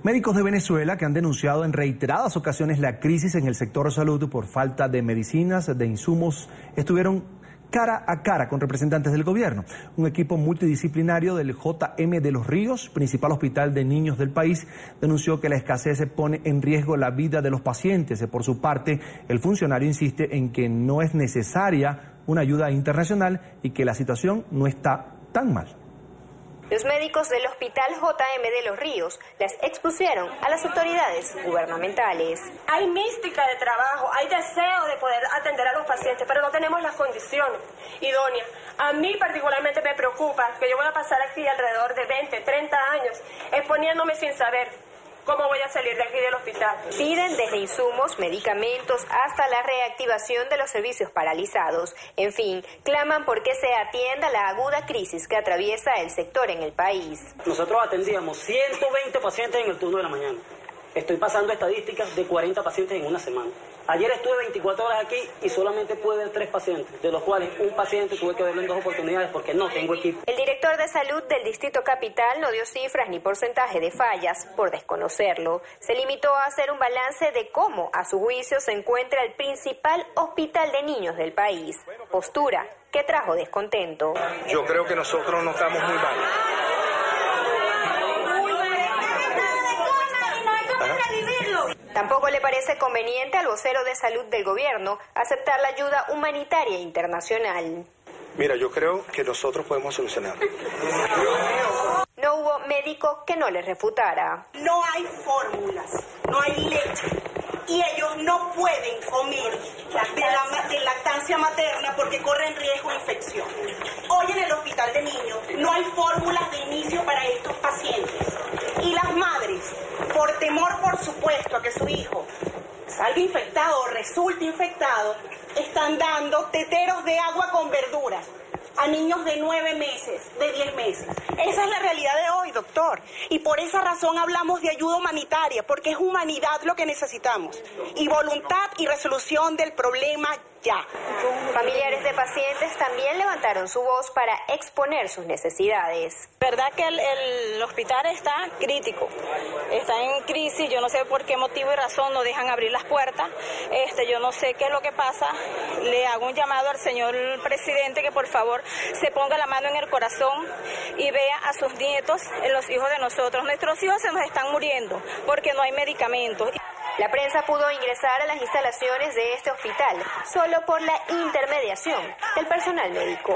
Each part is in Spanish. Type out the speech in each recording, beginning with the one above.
Médicos de Venezuela que han denunciado en reiteradas ocasiones la crisis en el sector salud por falta de medicinas, de insumos, estuvieron cara a cara con representantes del gobierno. Un equipo multidisciplinario del JM de los Ríos, principal hospital de niños del país, denunció que la escasez pone en riesgo la vida de los pacientes. Por su parte, el funcionario insiste en que no es necesaria una ayuda internacional y que la situación no está tan mal. Los médicos del Hospital JM de los Ríos las expusieron a las autoridades gubernamentales. Hay mística de trabajo, hay deseo de poder atender a los pacientes, pero no tenemos las condiciones idóneas. A mí particularmente me preocupa que yo voy a pasar aquí alrededor de 20, 30 años exponiéndome sin saber cómo voy a salir de aquí del hospital. Piden desde insumos, medicamentos, hasta la reactivación de los servicios paralizados. En fin, claman por que se atienda la aguda crisis que atraviesa el sector en el país. Nosotros atendíamos 120 pacientes en el turno de la mañana. Estoy pasando estadísticas de 40 pacientes en una semana. Ayer estuve 24 horas aquí y solamente pude ver 3 pacientes, de los cuales un paciente tuve que verlo en 2 oportunidades porque no tengo equipo. El director de salud del Distrito Capital no dio cifras ni porcentaje de fallas por desconocerlo. Se limitó a hacer un balance de cómo, a su juicio, se encuentra el principal hospital de niños del país. Postura que trajo descontento. Yo creo que nosotros no estamos muy mal. Tampoco le parece conveniente al vocero de salud del gobierno aceptar la ayuda humanitaria internacional. Mira, yo creo que nosotros podemos solucionarlo. No hubo médico que no le refutara. No hay fórmulas, no hay leche y ellos no pueden comer de lactancia materna porque corren riesgo de infección. Hoy en el hospital de niños no hay fórmulas de inicio para estos pacientes. Y las madres, por temor, por supuesto, a que su hijo salga infectado o resulte infectado, están dando teteros de agua con verduras a niños de 9 meses, de 10 meses. Esa es la realidad de hoy, doctor. Y por esa razón hablamos de ayuda humanitaria, porque es humanidad lo que necesitamos. Y voluntad y resolución del problema ya. Familiares de pacientes también levantaron su voz para exponer sus necesidades. Verdad que el hospital está crítico, está en crisis, yo no sé por qué motivo y razón no dejan abrir las puertas, yo no sé qué es lo que pasa. Le hago un llamado al señor presidente que por favor se ponga la mano en el corazón y vea a sus nietos, los hijos de nosotros. Nuestros hijos se nos están muriendo porque no hay medicamentos. La prensa pudo ingresar a las instalaciones de este hospital solo por la intermediación del personal médico.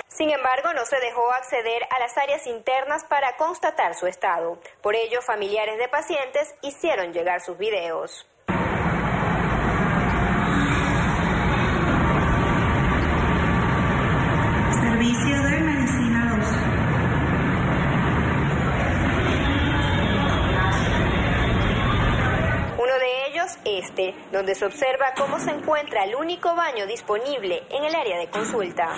Sin embargo, no se dejó acceder a las áreas internas para constatar su estado. Por ello, familiares de pacientes hicieron llegar sus videos. Servicio de Medicina 2. Uno de ellos, donde se observa cómo se encuentra el único baño disponible en el área de consulta.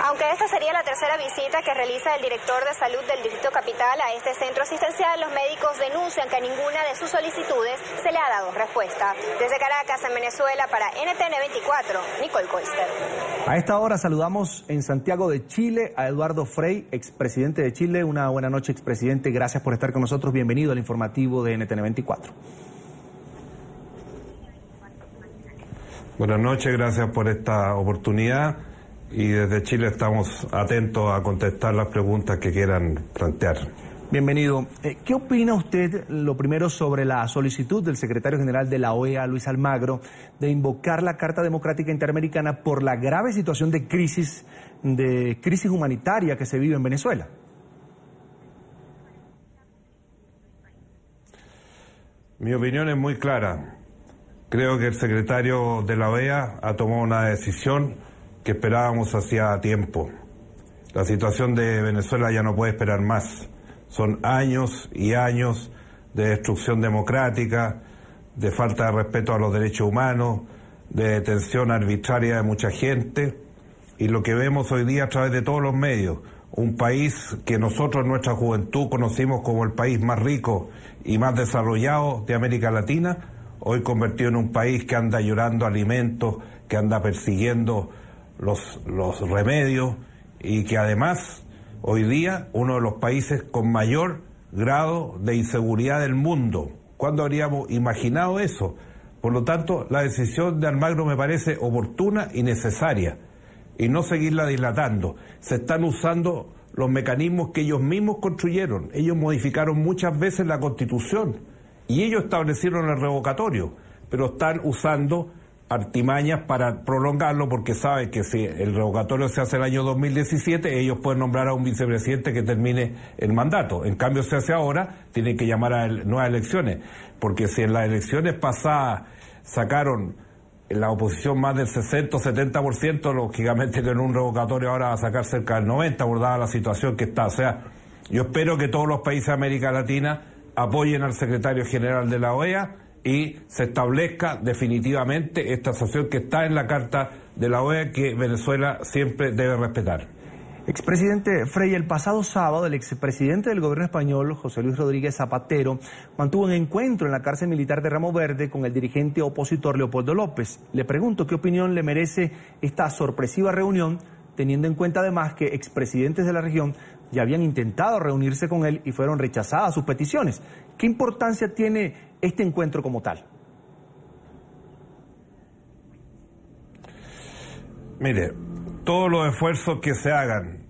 Aunque esta sería la tercera visita que realiza el director de salud del Distrito Capital a este centro asistencial, los médicos denuncian que a ninguna de sus solicitudes se le ha dado respuesta. Desde Caracas, en Venezuela, para NTN 24, Nicole Koister. A esta hora saludamos en Santiago de Chile a Eduardo Frei, expresidente de Chile. Una buena noche, expresidente. Gracias por estar con nosotros. Bienvenido al informativo de NTN 24. Buenas noches, gracias por esta oportunidad. Y desde Chile estamos atentos a contestar las preguntas que quieran plantear. Bienvenido. ¿Qué opina usted, lo primero, sobre la solicitud del secretario general de la OEA, Luis Almagro, de invocar la Carta Democrática Interamericana por la grave situación de crisis humanitaria que se vive en Venezuela? Mi opinión es muy clara. Creo que el secretario de la OEA ha tomado una decisión que esperábamos hacía tiempo. La situación de Venezuela ya no puede esperar más. Son años y años de destrucción democrática, de falta de respeto a los derechos humanos, de detención arbitraria de mucha gente, y lo que vemos hoy día a través de todos los medios, un país que nosotros en nuestra juventud conocimos como el país más rico y más desarrollado de América Latina, hoy convertido en un país que anda llorando alimentos, que anda persiguiendo los remedios, y que además hoy día uno de los países con mayor grado de inseguridad del mundo. ¿Cuándo habríamos imaginado eso? Por lo tanto, la decisión de Almagro me parece oportuna y necesaria, y no seguirla dilatando. Se están usando los mecanismos que ellos mismos construyeron. Ellos modificaron muchas veces la Constitución y ellos establecieron el revocatorio, pero están usando artimañas para prolongarlo, porque saben que si el revocatorio se hace el año 2017, ellos pueden nombrar a un vicepresidente que termine el mandato. En cambio, se hace ahora, tienen que llamar a nuevas elecciones, porque si en las elecciones pasadas sacaron en la oposición más del 60 o 70%, lógicamente que en un revocatorio ahora va a sacar cerca del 90%, abordada la situación que está. O sea, yo espero que todos los países de América Latina apoyen al secretario general de la OEA y se establezca definitivamente esta asociación que está en la Carta de la OEA, que Venezuela siempre debe respetar. Expresidente Frei, el pasado sábado el expresidente del gobierno español, José Luis Rodríguez Zapatero, mantuvo un encuentro en la cárcel militar de Ramo Verde con el dirigente opositor Leopoldo López. Le pregunto qué opinión le merece esta sorpresiva reunión, teniendo en cuenta además que expresidentes de la región ya habían intentado reunirse con él y fueron rechazadas sus peticiones. ¿Qué importancia tiene este encuentro como tal? Mire, todos los esfuerzos que se hagan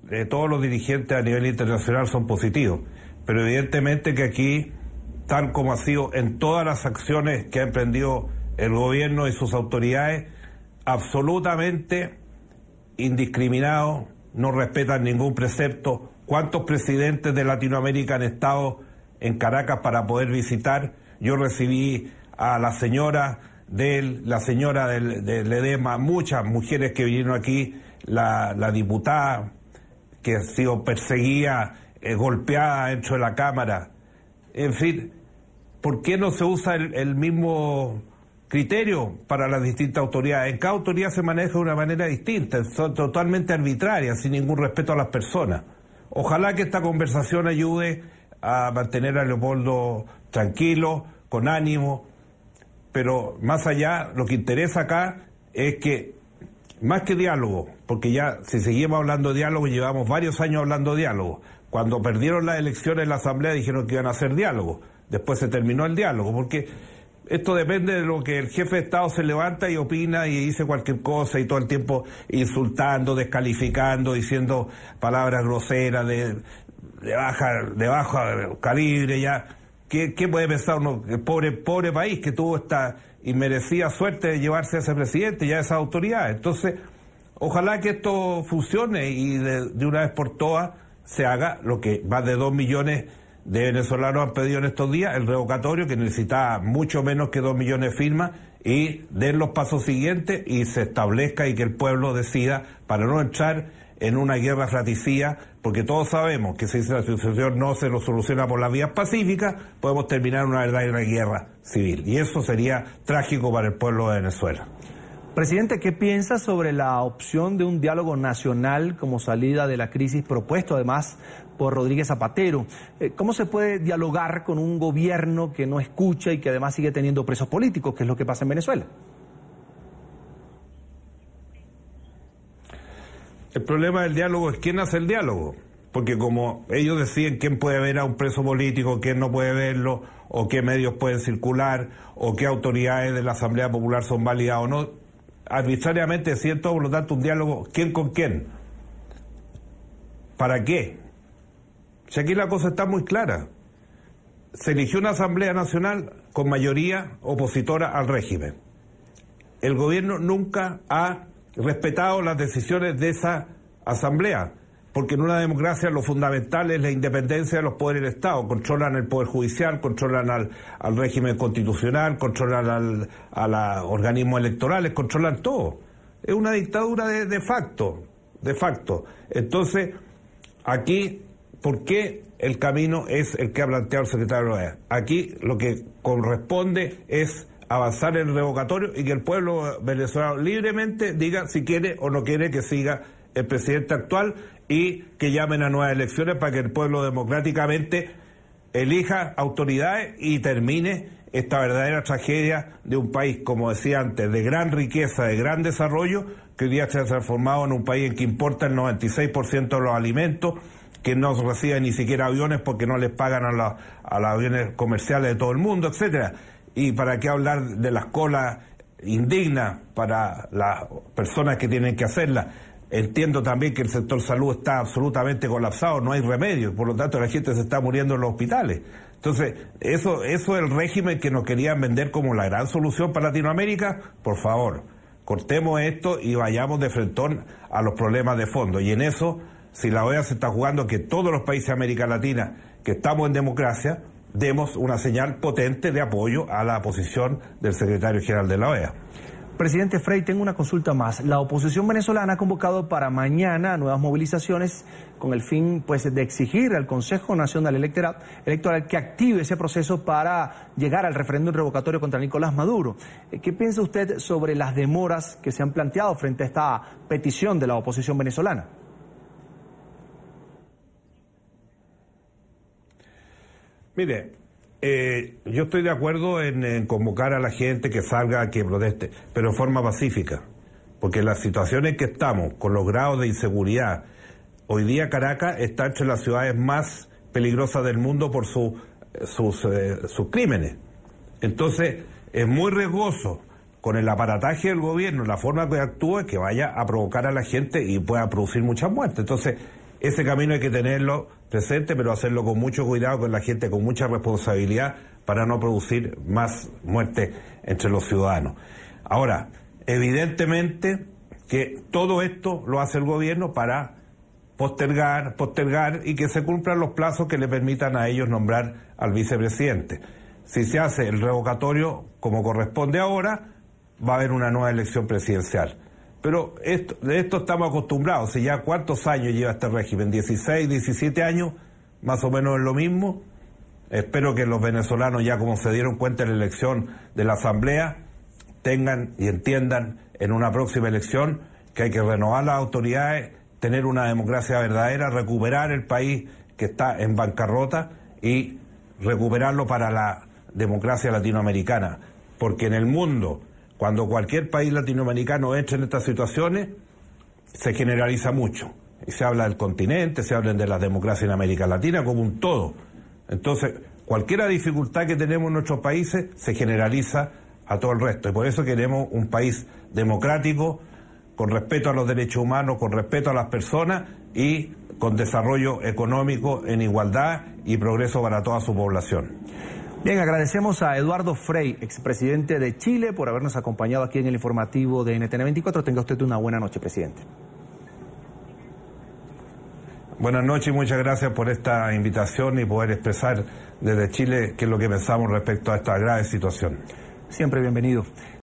de todos los dirigentes a nivel internacional son positivos, pero evidentemente que aquí, tal como ha sido en todas las acciones que ha emprendido el gobierno y sus autoridades, absolutamente indiscriminados, no respetan ningún precepto. ¿Cuántos presidentes de Latinoamérica han estado en Caracas para poder visitar? Yo recibí a la señora del EDEMA, muchas mujeres que vinieron aquí, la diputada que ha sido perseguida, golpeada dentro de la Cámara. En fin, ¿por qué no se usa el mismo criterio para las distintas autoridades? En cada autoridad se maneja de una manera distinta, son totalmente arbitrarias, sin ningún respeto a las personas. Ojalá que esta conversación ayude a mantener a Leopoldo tranquilo, con ánimo, pero más allá, lo que interesa acá es que, más que diálogo, porque ya si seguimos hablando de diálogo, llevamos varios años hablando de diálogo. Cuando perdieron las elecciones en la Asamblea dijeron que iban a hacer diálogo, después se terminó el diálogo, porque esto depende de lo que el jefe de Estado se levanta y opina y dice cualquier cosa y todo el tiempo insultando, descalificando, diciendo palabras groseras de bajo calibre ya. ¿Qué puede pensar uno? El pobre país que tuvo esta inmerecida suerte de llevarse a ese presidente y a esas autoridades. Entonces, ojalá que esto funcione y de una vez por todas se haga lo que más de 2 millones de venezolanos han pedido en estos días, el revocatorio, que necesita mucho menos que 2 millones de firmas, y den los pasos siguientes y se establezca y que el pueblo decida, para no entrar en una guerra fratricida, porque todos sabemos que si la situación no se lo soluciona por las vías pacíficas, podemos terminar una verdadera guerra civil, y eso sería trágico para el pueblo de Venezuela. Presidente, ¿qué piensa sobre la opción de un diálogo nacional como salida de la crisis propuesto además por Rodríguez Zapatero? ¿Cómo se puede dialogar con un gobierno que no escucha y que además sigue teniendo presos políticos, que es lo que pasa en Venezuela? El problema del diálogo es quién hace el diálogo, porque como ellos deciden quién puede ver a un preso político, quién no puede verlo, o qué medios pueden circular, o qué autoridades de la Asamblea Popular son válidas o no, arbitrariamente deciden todo, por lo tanto un diálogo, ¿quién con quién? ¿Para qué? Si aquí la cosa está muy clara, se eligió una Asamblea Nacional con mayoría opositora al régimen. El gobierno nunca ha respetado las decisiones de esa Asamblea, porque en una democracia lo fundamental es la independencia de los poderes del Estado. Controlan el Poder Judicial, controlan al régimen constitucional, controlan a los organismos electorales, controlan todo. Es una dictadura de facto. Entonces, aquí, ¿por qué el camino es el que ha planteado el secretario de la OEA? Aquí lo que corresponde es avanzar en el revocatorio y que el pueblo venezolano libremente diga si quiere o no quiere que siga el presidente actual, y que llamen a nuevas elecciones para que el pueblo democráticamente elija autoridades y termine esta verdadera tragedia de un país, como decía antes, de gran riqueza, de gran desarrollo, que hoy día se ha transformado en un país en que importa el 96% de los alimentos, que no recibe ni siquiera aviones porque no les pagan a los aviones comerciales de todo el mundo, etcétera. Y para qué hablar de las colas indignas para las personas que tienen que hacerlas. Entiendo también que el sector salud está absolutamente colapsado, no hay remedio, por lo tanto la gente se está muriendo en los hospitales. Entonces, eso es el régimen que nos querían vender como la gran solución para Latinoamérica. Por favor, cortemos esto y vayamos de frentón a los problemas de fondo. Y en eso, si la OEA se está jugando que todos los países de América Latina que estamos en democracia, demos una señal potente de apoyo a la posición del secretario general de la OEA. Presidente Frei, tengo una consulta más. La oposición venezolana ha convocado para mañana nuevas movilizaciones con el fin de exigir al Consejo Nacional Electoral que active ese proceso para llegar al referéndum revocatorio contra Nicolás Maduro. ¿Qué piensa usted sobre las demoras que se han planteado frente a esta petición de la oposición venezolana? Mire, yo estoy de acuerdo en convocar a la gente que salga, que proteste, pero en forma pacífica, porque las situaciones que estamos, con los grados de inseguridad, hoy día Caracas está entre las ciudades más peligrosas del mundo por sus crímenes. Entonces, es muy riesgoso, con el aparataje del gobierno, la forma que actúe, que vaya a provocar a la gente y pueda producir muchas muertes. Entonces, ese camino hay que tenerlo presente, pero hacerlo con mucho cuidado, con la gente, con mucha responsabilidad, para no producir más muertes entre los ciudadanos. Ahora, evidentemente que todo esto lo hace el gobierno para postergar y que se cumplan los plazos que le permitan a ellos nombrar al vicepresidente. Si se hace el revocatorio como corresponde ahora, va a haber una nueva elección presidencial. Pero de esto estamos acostumbrados. Si ya cuántos años lleva este régimen, 16, 17 años, más o menos es lo mismo. Espero que los venezolanos, ya como se dieron cuenta en la elección de la Asamblea, tengan y entiendan en una próxima elección que hay que renovar las autoridades, tener una democracia verdadera, recuperar el país que está en bancarrota y recuperarlo para la democracia latinoamericana. Porque en el mundo, cuando cualquier país latinoamericano entra en estas situaciones, se generaliza mucho. Y se habla del continente, se habla de la democracia en América Latina como un todo. Entonces, cualquier dificultad que tenemos en nuestros países se generaliza a todo el resto. Y por eso queremos un país democrático, con respeto a los derechos humanos, con respeto a las personas y con desarrollo económico en igualdad y progreso para toda su población. Bien, agradecemos a Eduardo Frei, expresidente de Chile, por habernos acompañado aquí en el informativo de NTN 24. Tenga usted una buena noche, presidente. Buenas noches y muchas gracias por esta invitación y poder expresar desde Chile qué es lo que pensamos respecto a esta grave situación. Siempre bienvenido.